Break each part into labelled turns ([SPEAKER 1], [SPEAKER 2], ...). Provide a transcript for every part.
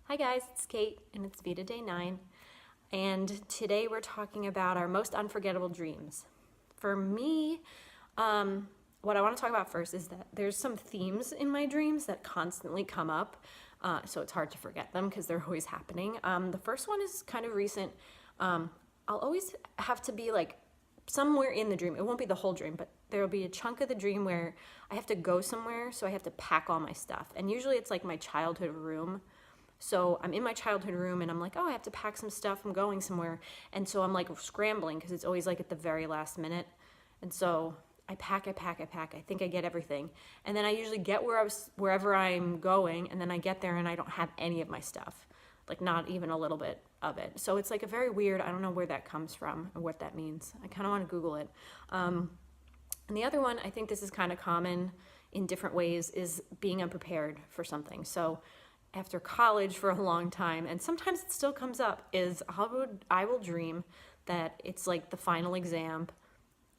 [SPEAKER 1] Hi guys, it's Kate and it's VEDA Day 9, and today we're talking about our most unforgettable dreams. For me, what I want to talk about first is that there's some themes in my dreams that constantly come up, so it's hard to forget them because they're always happening. The first one is kind of recent. I'll always have to be like somewhere in the dream. It won't be the whole dream, but there'll be a chunk of the dream where I have to go somewhere, so I have to pack all my stuff. And usually it's like my childhood room. So I'm in my childhood room and I'm like, oh, I have to pack some stuff. I'm going somewhere. And so I'm like scrambling because it's always like at the very last minute. And so I pack. I think I get everything. And then I usually get wherever I'm going. And then I get there and I don't have any of my stuff, like not even a little bit of it. So it's like a very weird, I don't know where that comes from or what that means. I kind of want to Google it. And the other one, I think this is kind of common in different ways, is being unprepared for something. So after college for a long time, and sometimes it still comes up, is I will dream that it's like the final exam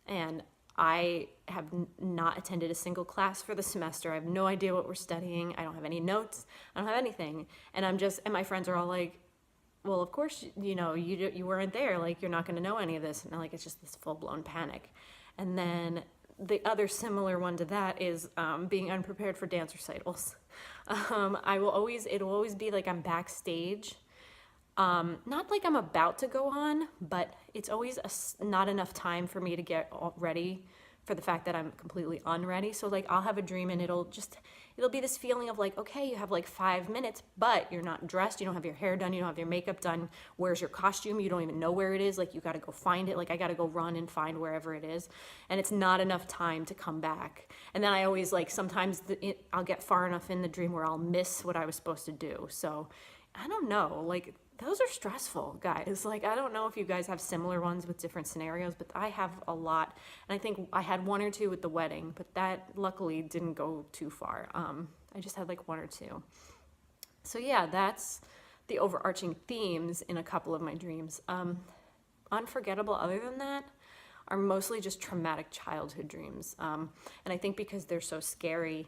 [SPEAKER 1] and I have not attended a single class for the semester. I have no idea what we're studying. I don't have any notes. I don't have anything. And and my friends are all like, well, of course, you weren't there. Like, you're not going to know any of this. And it's just this full-blown panic. And then the other similar one to that is being unprepared for dance recitals. It'll always be like I'm backstage. Not like I'm about to go on, but it's always not enough time for me to get all ready for the fact that I'm completely unready. So like I'll have a dream and it'll be this feeling of like, okay, you have like 5 minutes, but you're not dressed, you don't have your hair done, you don't have your makeup done. Where's your costume? You don't even know where it is. Like, you got to go find it. Like, I got to go run and find wherever it is. And it's not enough time to come back. And then I always sometimes I'll get far enough in the dream where I'll miss what I was supposed to do. So I don't know, like, those are stressful, guys. Like, I don't know if you guys have similar ones with different scenarios, but I have a lot. And I think I had 1 or 2 with the wedding, but that luckily didn't go too far. I just had like 1 or 2. So yeah, that's the overarching themes in a couple of my dreams. Unforgettable other than that are mostly just traumatic childhood dreams. And I think because they're so scary,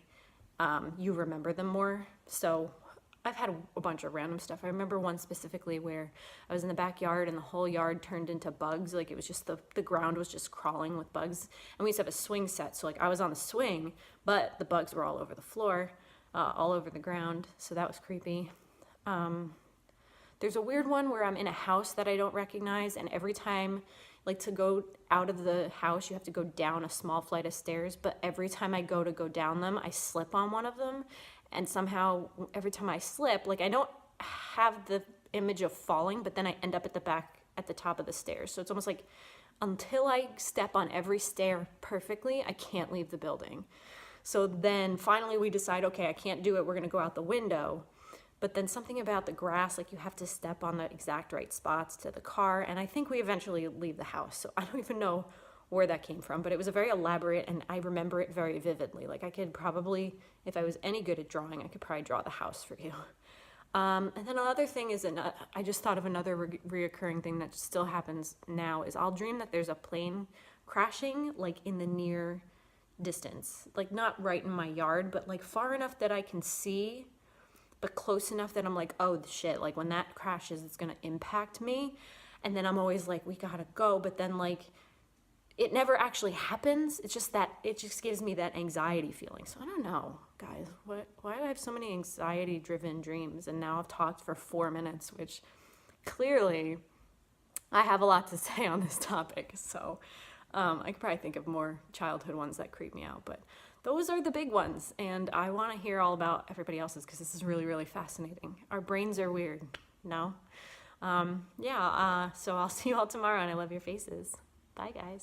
[SPEAKER 1] you remember them more. So I've had a bunch of random stuff. I remember one specifically where I was in the backyard and the whole yard turned into bugs. Like, it was just the ground was just crawling with bugs. And we used to have a swing set. So like I was on the swing, but the bugs were all over the floor, all over the ground. So that was creepy. There's a weird one where I'm in a house that I don't recognize. And every time, like, to go out of the house, you have to go down a small flight of stairs. But every time I go down them, I slip on one of them. And somehow, every time I slip, like, I don't have the image of falling, but then I end up at the top of the stairs. So it's almost like until I step on every stair perfectly, I can't leave the building. So then finally we decide, okay, I can't do it. We're going to go out the window. But then something about the grass, like, you have to step on the exact right spots to the car. And I think we eventually leave the house. So I don't even know where that came from, but it was a very elaborate, and I remember it very vividly. Like, I could probably, if I was any good at drawing, I could probably draw the house for you. And then another thing is, I just thought of another reoccurring thing that still happens now, is I'll dream that there's a plane crashing, like, in the near distance. Like, not right in my yard, but like far enough that I can see, but close enough that I'm like, oh shit, like, when that crashes, it's gonna impact me. And then I'm always like, we gotta go, but then like, it never actually happens. It's just that it just gives me that anxiety feeling. So I don't know, guys, why do I have so many anxiety driven dreams? And now I've talked for 4 minutes, which clearly I have a lot to say on this topic. So I could probably think of more childhood ones that creep me out, but those are the big ones. And I want to hear all about everybody else's, because this is really, really fascinating. Our brains are weird, no? So I'll see you all tomorrow, and I love your faces. Bye, guys.